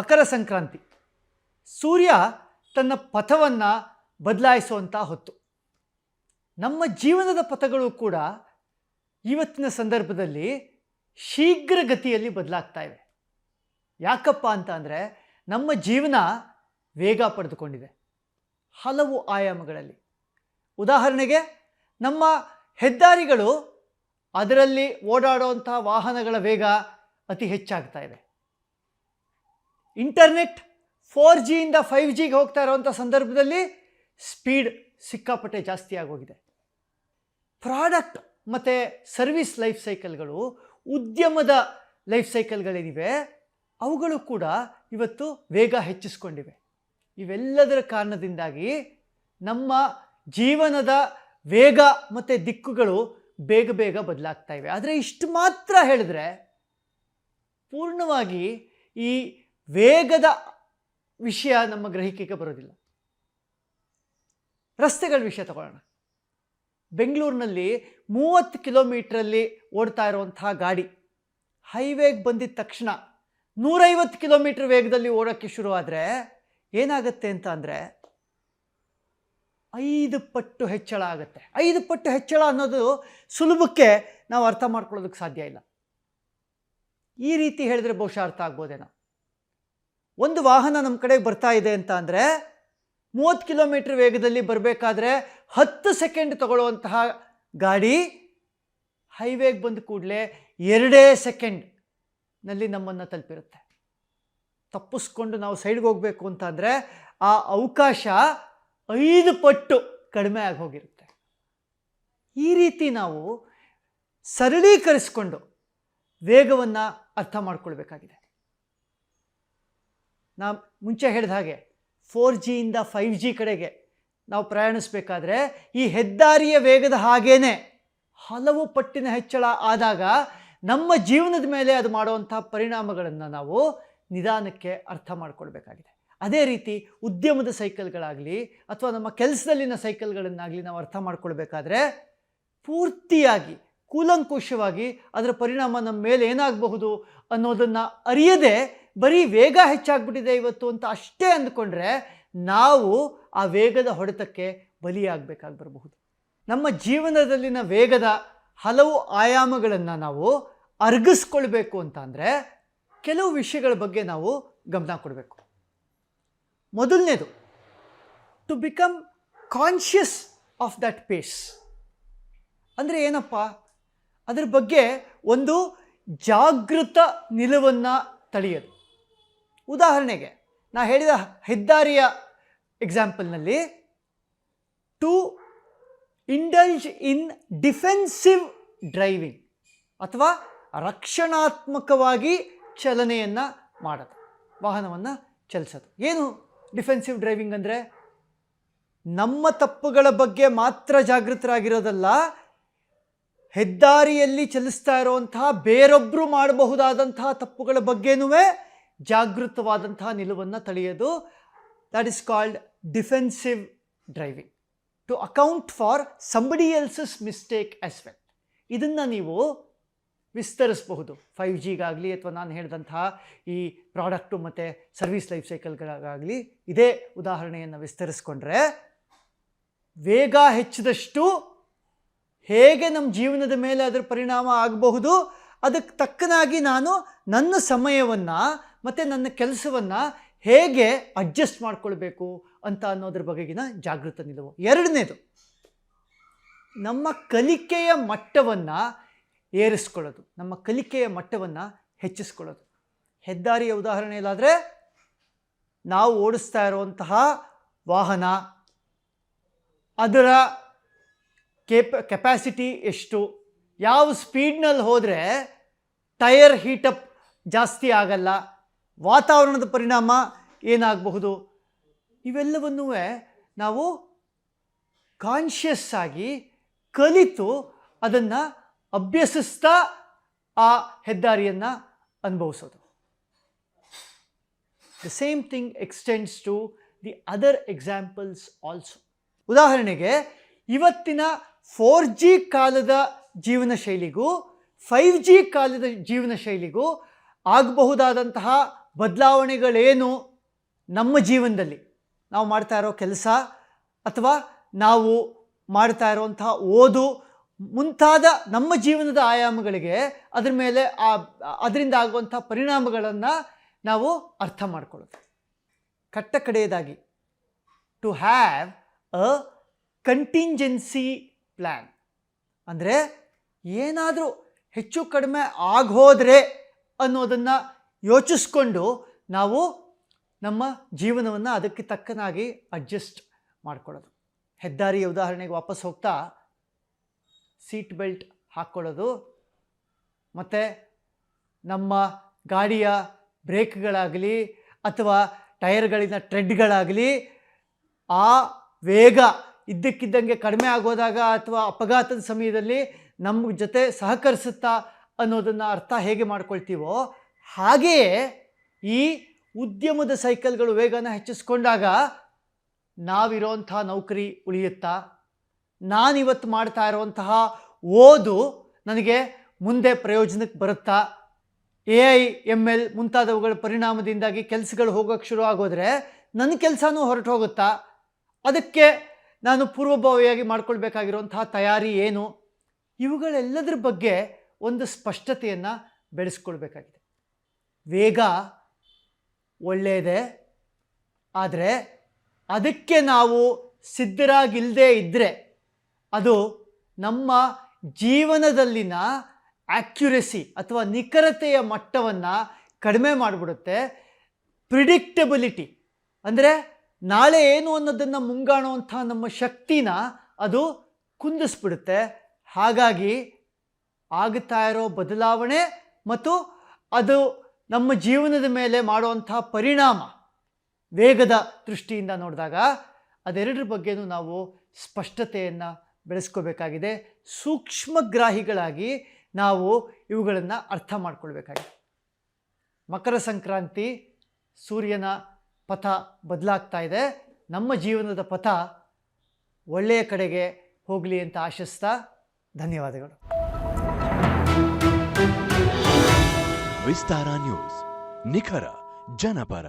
ಮಕರ ಸಂಕ್ರಾಂತಿ. ಸೂರ್ಯ ತನ್ನ ಪಥವನ್ನು ಬದಲಾಯಿಸುವಂಥ ಹೊತ್ತು. ನಮ್ಮ ಜೀವನದ ಪಥಗಳು ಕೂಡ ಇವತ್ತಿನ ಸಂದರ್ಭದಲ್ಲಿ ಶೀಘ್ರಗತಿಯಲ್ಲಿ ಬದಲಾಗ್ತಾ ಇವೆ. ಯಾಕಪ್ಪ ಅಂತ ಅಂದರೆ ನಮ್ಮ ಜೀವನ ವೇಗ ಪಡೆದುಕೊಂಡಿದೆ ಹಲವು ಆಯಾಮಗಳಲ್ಲಿ. ಉದಾಹರಣೆಗೆ ನಮ್ಮ ಹೆದ್ದಾರಿಗಳು, ಅದರಲ್ಲಿ ಓಡಾಡುವಂಥ ವಾಹನಗಳ ವೇಗ ಅತಿ ಹೆಚ್ಚಾಗ್ತಾ ಇದೆ. ಇಂಟರ್ನೆಟ್ 4Gಯಿಂದ 5Gಗೆ ಹೋಗ್ತಾ ಇರುವಂಥ ಸಂದರ್ಭದಲ್ಲಿ ಸ್ಪೀಡ್ ಸಿಕ್ಕಾಪಟ್ಟೆ ಜಾಸ್ತಿ ಆಗೋಗಿದೆ. ಪ್ರಾಡಕ್ಟ್ ಮತ್ತು ಸರ್ವಿಸ್ ಲೈಫ್ ಸೈಕಲ್ಗಳು, ಉದ್ಯಮದ ಲೈಫ್ ಸೈಕಲ್ಗಳೇನಿವೆ ಅವುಗಳು ಕೂಡ ಇವತ್ತು ವೇಗ ಹೆಚ್ಚಿಸ್ಕೊಂಡಿವೆ. ಇವೆಲ್ಲದರ ಕಾರಣದಿಂದಾಗಿ ನಮ್ಮ ಜೀವನದ ವೇಗ ಮತ್ತು ದಿಕ್ಕುಗಳು ಬೇಗ ಬೇಗ ಬದಲಾಗ್ತಾ ಇವೆ. ಆದರೆ ಇಷ್ಟು ಮಾತ್ರ ಹೇಳಿದ್ರೆ ಪೂರ್ಣವಾಗಿ ಈ ವೇಗದ ವಿಷಯ ನಮ್ಮ ಗ್ರಹಿಕೆಗೆ ಬರೋದಿಲ್ಲ. ರಸ್ತೆಗಳ ವಿಷಯ ತಗೊಳ್ಳೋಣ. ಬೆಂಗಳೂರಿನಲ್ಲಿ 30 ಕಿಲೋಮೀಟ್ರಲ್ಲಿ ಓಡ್ತಾ ಇರುವಂತಹ ಗಾಡಿ ಹೈವೇಗೆ ಬಂದಿದ್ದ ತಕ್ಷಣ 150 ಕಿಲೋಮೀಟ್ರ್ ವೇಗದಲ್ಲಿ ಓಡೋಕ್ಕೆ ಶುರುವಾದರೆ ಏನಾಗುತ್ತೆ ಅಂತ ಅಂದರೆ 5 ಪಟ್ಟು ಹೆಚ್ಚಳ ಆಗುತ್ತೆ. 5 ಪಟ್ಟು ಹೆಚ್ಚಳ ಅನ್ನೋದು ಸುಲಭಕ್ಕೆ ನಾವು ಅರ್ಥ ಮಾಡ್ಕೊಳ್ಳೋದಕ್ಕೆ ಸಾಧ್ಯ ಇಲ್ಲ. ಈ ರೀತಿ ಹೇಳಿದ್ರೆ ಬಹುಶಃ ಅರ್ಥ ಆಗ್ಬೋದೇನೋ. ಒಂದು ವಾಹನ ನಮ್ಮ ಕಡೆಗೆ ಬರ್ತಾ ಇದೆ ಅಂತ ಅಂದರೆ 30 ಕಿಲೋಮೀಟ್ರ್ ವೇಗದಲ್ಲಿ ಬರಬೇಕಾದ್ರೆ 10 ಸೆಕೆಂಡ್ ತಗೊಳ್ಳುವಂತಹ ಗಾಡಿ ಹೈವೇಗೆ ಬಂದ ಕೂಡಲೇ 2 ಸೆಕೆಂಡ್ನಲ್ಲಿ ನಮ್ಮನ್ನು ತಲುಪಿರುತ್ತೆ. ತಪ್ಪಿಸ್ಕೊಂಡು ನಾವು ಸೈಡ್ಗೆ ಹೋಗಬೇಕು ಅಂತ ಅಂದರೆ ಆ ಅವಕಾಶ 5 ಪಟ್ಟು ಕಡಿಮೆ ಆಗಿ ಹೋಗಿರುತ್ತೆ. ಈ ರೀತಿ ನಾವು ಸರಳೀಕರಿಸಿಕೊಂಡು ವೇಗವನ್ನು ಅರ್ಥ ಮಾಡ್ಕೊಳ್ಬೇಕಾಗಿದೆ. ನಾವು ಮುಂಚೆ ಹೇಳಿದ ಹಾಗೆ 4Gಯಿಂದ 5G ಕಡೆಗೆ ನಾವು ಪ್ರಯಾಣಿಸಬೇಕಾದ್ರೆ ಈ ಹೆದ್ದಾರಿಯ ವೇಗದ ಹಾಗೇನೆ ಹಲವು ಪಟ್ಟಿನ ಹೆಚ್ಚಳ ಆದಾಗ ನಮ್ಮ ಜೀವನದ ಮೇಲೆ ಅದು ಮಾಡುವಂಥ ಪರಿಣಾಮಗಳನ್ನು ನಾವು ನಿಧಾನಕ್ಕೆ ಅರ್ಥ ಮಾಡ್ಕೊಳ್ಬೇಕಾಗಿದೆ. ಅದೇ ರೀತಿ ಉದ್ಯಮದ ಸೈಕಲ್ಗಳಾಗಲಿ ಅಥವಾ ನಮ್ಮ ಕೆಲಸದಲ್ಲಿನ ಸೈಕಲ್ಗಳನ್ನಾಗಲಿ ನಾವು ಅರ್ಥ ಮಾಡ್ಕೊಳ್ಬೇಕಾದ್ರೆ ಪೂರ್ತಿಯಾಗಿ ಕೂಲಂಕುಷವಾಗಿ ಅದರ ಪರಿಣಾಮ ನಮ್ಮ ಮೇಲೆ ಏನಾಗಬಹುದು ಅನ್ನೋದನ್ನು ಅರಿಯದೆ ಬರೀ ವೇಗ ಹೆಚ್ಚಾಗ್ಬಿಟ್ಟಿದೆ ಇವತ್ತು ಅಂತ ಅಷ್ಟೇ ಅಂದ್ಕೊಂಡ್ರೆ ನಾವು ಆ ವೇಗದ ಹೊಡೆತಕ್ಕೆ ಬಲಿಯಾಗಬೇಕಾಗಿ ಬರಬಹುದು. ನಮ್ಮ ಜೀವನದಲ್ಲಿನ ವೇಗದ ಹಲವು ಆಯಾಮಗಳನ್ನು ನಾವು ಅರ್ಗಿಸ್ಕೊಳ್ಬೇಕು ಅಂತ ಅಂದರೆ ಕೆಲವು ವಿಷಯಗಳ ಬಗ್ಗೆ ನಾವು ಗಮನ ಕೊಡಬೇಕು. ಮೊದಲನೇದು, to become conscious of that pace. ಅಂದರೆ ಏನಪ್ಪ, ಅದರ ಬಗ್ಗೆ ಒಂದು ಜಾಗೃತ ನಿಲುವನ್ನು ತಳೆಯೋದು. ಉದಾಹರಣೆಗೆ ನಾ ಹೇಳಿದ ಹೆದ್ದಾರಿಯ ಎಕ್ಸಾಂಪಲ್ನಲ್ಲಿ to indulge in defensive driving ಅಥವಾ ರಕ್ಷಣಾತ್ಮಕವಾಗಿ ಚಲನೆಯನ್ನು ಮಾಡೋದು, ವಾಹನವನ್ನು ಚಲಿಸೋದು. ಏನು ಡಿಫೆನ್ಸಿವ್ ಡ್ರೈವಿಂಗ್ ಅಂದರೆ ನಮ್ಮ ತಪ್ಪುಗಳ ಬಗ್ಗೆ ಮಾತ್ರ ಜಾಗೃತರಾಗಿರೋದಲ್ಲ, ಹೆದ್ದಾರಿಯಲ್ಲಿ ಚಲಿಸ್ತಾ ಇರುವಂತಹ ಬೇರೊಬ್ಬರು ಮಾಡಬಹುದಾದಂತಹ ತಪ್ಪುಗಳ ಬಗ್ಗೆನೂ ಜಾಗೃತವಾದಂತಹ ನಿಲುವನ್ನು ತಳೆಯೋದು. That is called defensive driving, to account for somebody else's mistake as well. ಇದನ್ನು ನೀವು ವಿಸ್ತರಿಸಬಹುದು 5Gಗಾಗಲಿ ಅಥವಾ ನಾನು ಹೇಳಿದಂತಹ ಈ ಪ್ರಾಡಕ್ಟು ಮತ್ತು ಸರ್ವಿಸ್ ಲೈಫ್ ಸೈಕಲ್ಗಳಾಗಲಿ. ಇದೇ ಉದಾಹರಣೆಯನ್ನು ವಿಸ್ತರಿಸ್ಕೊಂಡ್ರೆ ವೇಗ ಹೆಚ್ಚಿದಷ್ಟು ಹೇಗೆ ನಮ್ಮ ಜೀವನದ ಮೇಲೆ ಅದರ ಪರಿಣಾಮ ಆಗಬಹುದು, ಅದಕ್ಕೆ ತಕ್ಕನಾಗಿ ನಾನು ನನ್ನ ಸಮಯವನ್ನು ಮತ್ತು ನನ್ನ ಕೆಲಸವನ್ನು ಹೇಗೆ ಅಡ್ಜಸ್ಟ್ ಮಾಡಿಕೊಳ್ಬೇಕು ಅಂತ ಅನ್ನೋದ್ರ ಬಗೆಗಿನ ಜಾಗೃತ ನಿಲುವು. ಎರಡನೇದು, ನಮ್ಮ ಕಲಿಕೆಯ ಮಟ್ಟವನ್ನು ಏರಿಸ್ಕೊಳ್ಳೋದು, ನಮ್ಮ ಕಲಿಕೆಯ ಮಟ್ಟವನ್ನು ಹೆಚ್ಚಿಸ್ಕೊಳ್ಳೋದು. ಹೆದ್ದಾರಿಯ ಉದಾಹರಣೆಯಲ್ಲಾದರೆ ನಾವು ಓಡಿಸ್ತಾ ಇರುವಂತಹ ವಾಹನ, ಅದರ ಕೆಪ್ಯಾಸಿಟಿ ಎಷ್ಟು, ಯಾವ ಸ್ಪೀಡ್ನಲ್ಲಿ ಹೋದರೆ ಟೈರ್ ಹೀಟಪ್ ಜಾಸ್ತಿ ಆಗಲ್ಲ, ವಾತಾವರಣದ ಪರಿಣಾಮ ಏನಾಗಬಹುದು, ಇವೆಲ್ಲವನ್ನೂ ನಾವು ಕಾನ್ಷಿಯಸ್ ಆಗಿ ಕಲಿತು ಅದನ್ನು ಅಭ್ಯಸಿಸ್ತಾ ಆ ಹೆದ್ದಾರಿಯನ್ನು ಅನುಭವಿಸೋದು. The same thing extends to the other examples also. ಉದಾಹರಣೆಗೆ ಇವತ್ತಿನ 4G ಕಾಲದ ಜೀವನ ಶೈಲಿಗೂ 5G ಕಾಲದ ಜೀವನ ಶೈಲಿಗೂ ಆಗಬಹುದಾದಂತಹ ಬದಲಾವಣೆಗಳೇನು ನಮ್ಮ ಜೀವನದಲ್ಲಿ ನಾವು ಮಾಡ್ತಾ ಇರೋ ಕೆಲಸ ಅಥವಾ ನಾವು ಮಾಡ್ತಾ ಇರುವಂತಹ ಓದು ಮುಂತಾದ ನಮ್ಮ ಜೀವನದ ಆಯಾಮಗಳಿಗೆ ಅದರ ಮೇಲೆ ಅದರಿಂದ ಆಗುವಂಥ ಪರಿಣಾಮಗಳನ್ನು ನಾವು ಅರ್ಥ ಮಾಡ್ಕೊಳ್ಳೋದು. ಕಟ್ಟ ಕಡೆಯದಾಗಿ to have a contingency plan ಅಂದರೆ ಏನಾದರೂ ಹೆಚ್ಚು ಕಡಿಮೆ ಆಗೋದ್ರೆ ಅನ್ನೋದನ್ನು ಯೋಚಿಸ್ಕೊಂಡು ನಾವು ನಮ್ಮ ಜೀವನವನ್ನು ಅದಕ್ಕೆ ತಕ್ಕನಾಗಿ ಅಡ್ಜಸ್ಟ್ ಮಾಡ್ಕೊಳ್ಳೋದು. ಹೆದ್ದಾರಿಯ ಉದಾಹರಣೆಗೆ ವಾಪಸ್ ಹೋಗ್ತಾ ಸೀಟ್ ಬೆಲ್ಟ್ ಹಾಕ್ಕೊಳ್ಳೋದು ಮತ್ತು ನಮ್ಮ ಗಾಡಿಯ ಬ್ರೇಕ್ಗಳಾಗಲಿ ಅಥವಾ ಟೈರ್ಗಳಿನ ಟ್ರೆಡ್ಗಳಾಗಲಿ ಆ ವೇಗ ಇದ್ದಕ್ಕಿದ್ದಂಗೆ ಕಡಿಮೆ ಆಗೋದಾಗ ಅಥವಾ ಅಪಘಾತದ ಸಮಯದಲ್ಲಿ ನಮ್ಮ ಜೊತೆ ಸಹಕರಿಸುತ್ತಾ ಅನ್ನೋದನ್ನು ಅರ್ಥ ಹೇಗೆ ಮಾಡ್ಕೊಳ್ತೀವೋ ಹಾಗೆಯೇ ಈ ಉದ್ಯಮದ ಸೈಕಲ್ಗಳು ವೇಗನ ಹೆಚ್ಚಿಸ್ಕೊಂಡಾಗ ನಾವಿರೋಂಥ ನೌಕರಿ ಉಳಿಯುತ್ತಾ, ನಾನಿವತ್ತು ಮಾಡ್ತಾ ಇರುವಂತಹ ಓದು ನನಗೆ ಮುಂದೆ ಪ್ರಯೋಜನಕ್ಕೆ ಬರುತ್ತಾ, AI, ML ಮುಂತಾದವುಗಳ ಪರಿಣಾಮದಿಂದಾಗಿ ಕೆಲಸಗಳು ಹೋಗೋಕ್ಕೆ ಶುರು ಆಗೋದ್ರೆ ನನ್ನ ಕೆಲಸನೂ ಹೊರಟು ಹೋಗುತ್ತಾ, ಅದಕ್ಕೆ ನಾನು ಪೂರ್ವಭಾವಿಯಾಗಿ ಮಾಡ್ಕೊಳ್ಬೇಕಾಗಿರುವಂತಹ ತಯಾರಿ ಏನು, ಇವುಗಳೆಲ್ಲದರ ಬಗ್ಗೆ ಒಂದು ಸ್ಪಷ್ಟತೆಯನ್ನು ಬೆಳೆಸ್ಕೊಳ್ಬೇಕಾಗಿದೆ. ವೇಗ ಒಳ್ಳೆಯದೇ, ಆದರೆ ಅದಕ್ಕೆ ನಾವು ಸಿದ್ಧರಾಗಿಲ್ಲದೆ ಇದ್ದರೆ ಅದು ನಮ್ಮ ಜೀವನದಲ್ಲಿನ ಆ್ಯಕ್ಯುರೆಸಿ ಅಥವಾ ನಿಖರತೆಯ ಮಟ್ಟವನ್ನು ಕಡಿಮೆ ಮಾಡಿಬಿಡುತ್ತೆ. ಪ್ರಿಡಿಕ್ಟಬಿಲಿಟಿ ಅಂದರೆ ನಾಳೆ ಏನು ಅನ್ನೋದನ್ನು ಮುಂಗಾಣುವಂಥ ನಮ್ಮ ಶಕ್ತಿನ ಅದು ಕುಂದಿಸ್ಬಿಡುತ್ತೆ. ಹಾಗಾಗಿ ಆಗುತ್ತಾ ಇರೋ ಬದಲಾವಣೆ ಮತ್ತು ಅದು ನಮ್ಮ ಜೀವನದ ಮೇಲೆ ಮಾಡುವಂಥ ಪರಿಣಾಮ ವೇಗದ ದೃಷ್ಟಿಯಿಂದ ನೋಡಿದಾಗ ಅದೆರಡರ ಬಗ್ಗೆನೂ ನಾವು ಸ್ಪಷ್ಟತೆಯನ್ನು ಬೆಳೆಸ್ಕೋಬೇಕಾಗಿದೆ. ಸೂಕ್ಷ್ಮಗ್ರಾಹಿಗಳಾಗಿ ನಾವು ಇವುಗಳನ್ನು ಅರ್ಥ ಮಾಡ್ಕೊಳ್ಬೇಕಾಗಿದೆ. ಮಕರ ಸಂಕ್ರಾಂತಿ, ಸೂರ್ಯನ ಪಥ ಬದಲಾಗ್ತಾ ಇದೆ. ನಮ್ಮ ಜೀವನದ ಪಥ ಒಳ್ಳೆಯ ಕಡೆಗೆ ಹೋಗಲಿ ಅಂತ ಆಶಿಸ್ತಾ ಧನ್ಯವಾದಗಳು. ವಿಸ್ತಾರ ನ್ಯೂಸ್, ನಿಖರ ಜನಪರ.